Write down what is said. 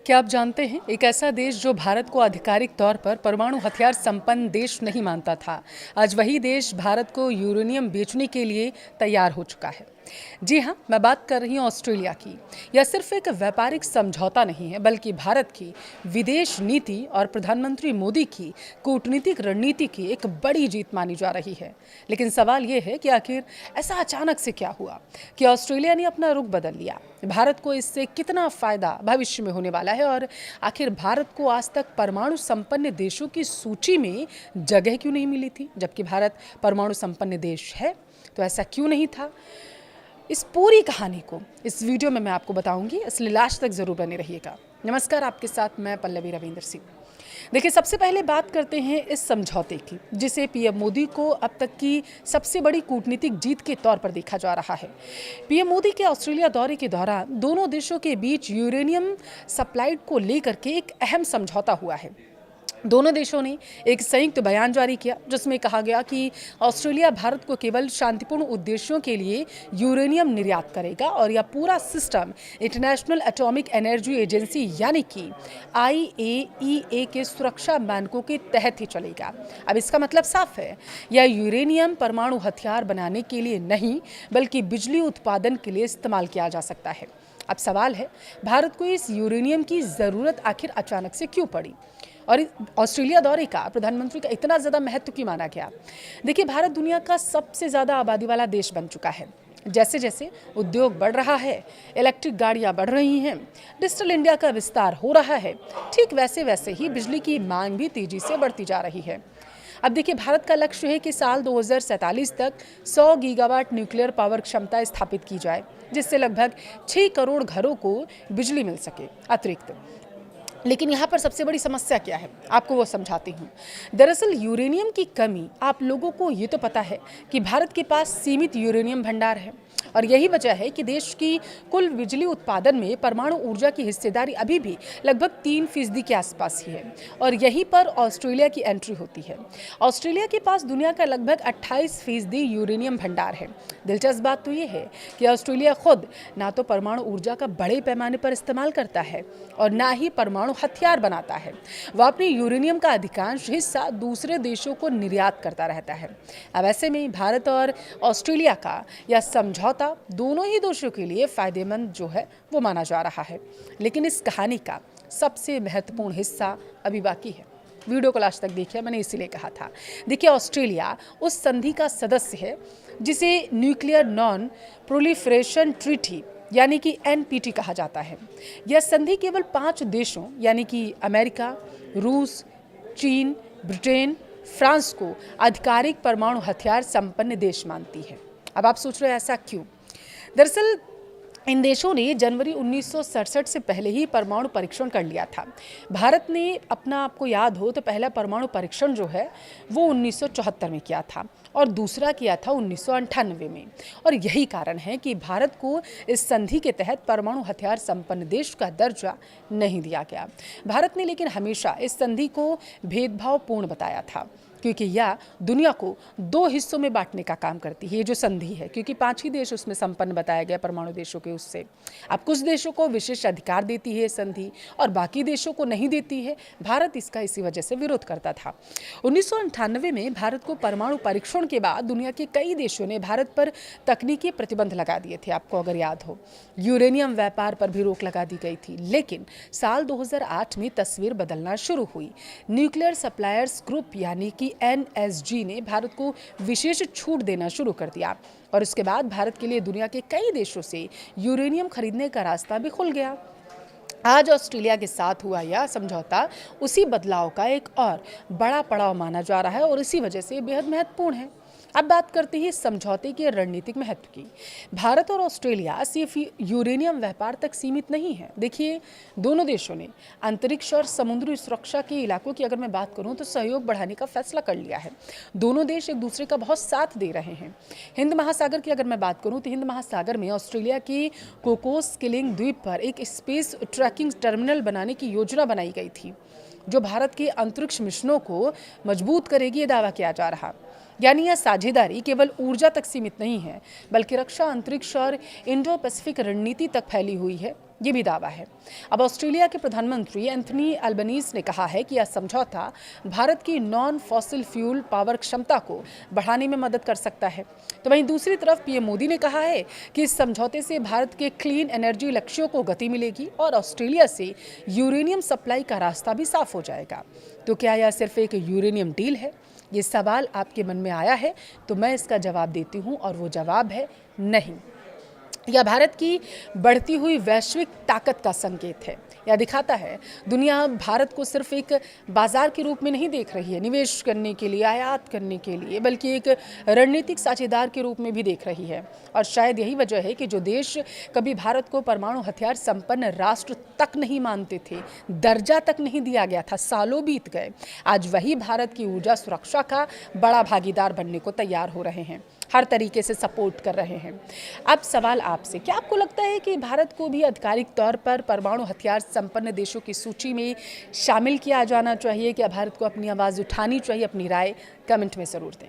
क्या आप जानते हैं, एक ऐसा देश जो भारत को आधिकारिक तौर पर परमाणु हथियार संपन्न देश नहीं मानता था, आज वही देश भारत को यूरेनियम बेचने के लिए तैयार हो चुका है। जी हाँ, मैं बात कर रही हूँ ऑस्ट्रेलिया की। यह सिर्फ एक व्यापारिक समझौता नहीं है, बल्कि भारत की विदेश नीति और प्रधानमंत्री मोदी की कूटनीतिक रणनीति की एक बड़ी जीत मानी जा रही है। लेकिन सवाल ये है कि आखिर ऐसा अचानक से क्या हुआ कि ऑस्ट्रेलिया ने अपना रुख बदल लिया। भारत को इससे कितना फायदा भविष्य में होने वाला है और आखिर भारत को आज तक परमाणु संपन्न देशों की सूची में जगह क्यों नहीं मिली थी, जबकि भारत परमाणु संपन्न देश है। तो ऐसा क्यों नहीं था, इस पूरी कहानी को इस वीडियो में मैं आपको बताऊंगी, इसलिए लास्ट तक जरूर बने रहिएगा। नमस्कार, आपके साथ मैं पल्लवी रविंदर सिंह। देखिए, सबसे पहले बात करते हैं इस समझौते की, जिसे पीएम मोदी को अब तक की सबसे बड़ी कूटनीतिक जीत के तौर पर देखा जा रहा है। पीएम मोदी के ऑस्ट्रेलिया दौरे के दौरान दोनों देशों के बीच यूरेनियम सप्लाई को लेकर के एक अहम समझौता हुआ है। दोनों देशों ने एक संयुक्त बयान जारी किया, जिसमें कहा गया कि ऑस्ट्रेलिया भारत को केवल शांतिपूर्ण उद्देश्यों के लिए यूरेनियम निर्यात करेगा और यह पूरा system international atomic energy agency यानी कि IAEA के सुरक्षा मानकों के तहत ही चलेगा। अब इसका मतलब साफ है, यह यूरेनियम परमाणु हथियार बनाने के लिए नहीं, बल्कि बिजली उत्पादन के लिए इस्तेमाल किया जा सकता है। अब सवाल है, भारत को इस यूरेनियम की ज़रूरत आखिर अचानक से क्यों पड़ी और ऑस्ट्रेलिया दौरे का प्रधानमंत्री का इतना ज़्यादा महत्व क्यों माना गया। देखिए, भारत दुनिया का सबसे ज़्यादा आबादी वाला देश बन चुका है। जैसे जैसे उद्योग बढ़ रहा है, इलेक्ट्रिक गाड़ियाँ बढ़ रही हैं, डिजिटल इंडिया का विस्तार हो रहा है, ठीक वैसे वैसे ही बिजली की मांग भी तेज़ी से बढ़ती जा रही है। अब देखिए, भारत का लक्ष्य है कि साल 2047 तक 100 गीगावाट न्यूक्लियर पावर क्षमता स्थापित की जाए, जिससे लगभग 6 करोड़ घरों को बिजली मिल सके अतिरिक्त। लेकिन यहाँ पर सबसे बड़ी समस्या क्या है, आपको वो समझाती हूँ। दरअसल यूरेनियम की कमी, आप लोगों को ये तो पता है कि भारत के पास सीमित यूरेनियम भंडार है और यही वजह है कि देश की कुल बिजली उत्पादन में परमाणु ऊर्जा की हिस्सेदारी अभी भी लगभग 3% के आसपास ही है और यहीं पर ऑस्ट्रेलिया की एंट्री होती है। ऑस्ट्रेलिया के पास दुनिया का लगभग 28% यूरेनियम भंडार है। दिलचस्प बात तो ये है कि ऑस्ट्रेलिया खुद ना तो परमाणु ऊर्जा का बड़े पैमाने पर इस्तेमाल करता है और ना ही परमाणु हथियार बनाता है। वह अपने यूरेनियम का अधिकांश हिस्सा दूसरे देशों को निर्यात करता रहता है। अब ऐसे में भारत और ऑस्ट्रेलिया का यह समझौता दोनों ही देशों के लिए फायदेमंद जो है वो माना जा रहा है। लेकिन इस कहानी का सबसे महत्वपूर्ण हिस्सा अभी बाकी है। वीडियो को लास्ट तक देखिए, मैंने इसीलिए कहा था। देखिए, ऑस्ट्रेलिया उस संधि का सदस्य है जिसे न्यूक्लियर नॉन प्रोलिफरेशन ट्रीटी यानी कि NPT कहा जाता है। यह संधि केवल 5 देशों यानी कि अमेरिका, रूस, चीन, ब्रिटेन, फ्रांस को आधिकारिक परमाणु हथियार संपन्न देश मानती है। अब आप सोच रहे हैं ऐसा क्यों? दरअसल इन देशों ने जनवरी 1967 से पहले ही परमाणु परीक्षण कर लिया था। भारत ने अपना, आपको याद हो तो, पहला परमाणु परीक्षण जो है वो 1974 में किया था और दूसरा किया था 1998 में। और यही कारण है कि भारत को इस संधि के तहत परमाणु हथियार संपन्न देश का दर्जा नहीं दिया गया। भारत ने लेकिन हमेशा इस संधि को भेदभावपूर्ण बताया था, क्योंकि यह दुनिया को 2 हिस्सों में बांटने का काम करती है। ये जो संधि है, क्योंकि 5 ही देश उसमें संपन्न बताया गया परमाणु देशों के, उससे अब कुछ देशों को विशेष अधिकार देती है संधि और बाकी देशों को नहीं देती है। भारत इसका इसी वजह से विरोध करता था। 1998 में भारत को परमाणु परीक्षण के बाद दुनिया के कई देशों ने भारत पर तकनीकी प्रतिबंध लगा दिए थे, आपको अगर याद हो। यूरेनियम व्यापार पर भी रोक लगा दी गई थी। लेकिन साल 2008 में तस्वीर बदलना शुरू हुई। न्यूक्लियर सप्लायर्स ग्रुप यानी कि NSG ने भारत को विशेष छूट देना शुरू कर दिया और उसके बाद भारत के लिए दुनिया के कई देशों से यूरेनियम खरीदने का रास्ता भी खुल गया। आज ऑस्ट्रेलिया के साथ हुआ यह समझौता उसी बदलाव का एक और बड़ा पड़ाव माना जा रहा है और इसी वजह से बेहद महत्वपूर्ण है। अब बात करते हैं समझौते के रणनीतिक महत्व की। भारत और ऑस्ट्रेलिया सिर्फ यूरेनियम व्यापार तक सीमित नहीं है। देखिए, दोनों देशों ने अंतरिक्ष और समुद्री सुरक्षा के इलाकों की अगर मैं बात करूं तो सहयोग बढ़ाने का फैसला कर लिया है। दोनों देश एक दूसरे का बहुत साथ दे रहे हैं। हिंद महासागर की अगर मैं बात करूं तो हिंद महासागर में ऑस्ट्रेलिया की कोकोस किलिंग द्वीप पर एक स्पेस ट्रैकिंग टर्मिनल बनाने की योजना बनाई गई थी, जो भारत के अंतरिक्ष मिशनों को मजबूत करेगी, ये दावा किया जा रहा। यानी यह साझेदारी केवल ऊर्जा तक सीमित नहीं है, बल्कि रक्षा, अंतरिक्ष और इंडो पैसिफिक रणनीति तक फैली हुई है। ये भी दावा है। अब ऑस्ट्रेलिया के प्रधानमंत्री एंथनी अल्बनीज ने कहा है कि यह समझौता भारत की नॉन फॉसिल फ्यूल पावर क्षमता को बढ़ाने में मदद कर सकता है। तो वहीं दूसरी तरफ पीएम मोदी ने कहा है कि इस समझौते से भारत के क्लीन एनर्जी लक्ष्यों को गति मिलेगी और ऑस्ट्रेलिया से यूरेनियम सप्लाई का रास्ता भी साफ हो जाएगा। तो क्या यह सिर्फ एक यूरेनियम डील है? ये सवाल आपके मन में आया है तो मैं इसका जवाब देती हूँ और वो जवाब है नहीं। यह भारत की बढ़ती हुई वैश्विक ताकत का संकेत है। यह दिखाता है दुनिया भारत को सिर्फ एक बाजार के रूप में नहीं देख रही है, निवेश करने के लिए, आयात करने के लिए, बल्कि एक रणनीतिक साझेदार के रूप में भी देख रही है। और शायद यही वजह है कि जो देश कभी भारत को परमाणु हथियार संपन्न राष्ट्र तक नहीं मानते थे, दर्जा तक नहीं दिया गया था, सालों बीत गए, आज वही भारत की ऊर्जा सुरक्षा का बड़ा भागीदार बनने को तैयार हो रहे हैं, हर तरीके से सपोर्ट कर रहे हैं। अब सवाल आपसे, क्या आपको लगता है कि भारत को भी आधिकारिक तौर पर परमाणु हथियार संपन्न देशों की सूची में शामिल किया जाना चाहिए? क्या भारत को अपनी आवाज़ उठानी चाहिए? अपनी राय कमेंट में ज़रूर दें।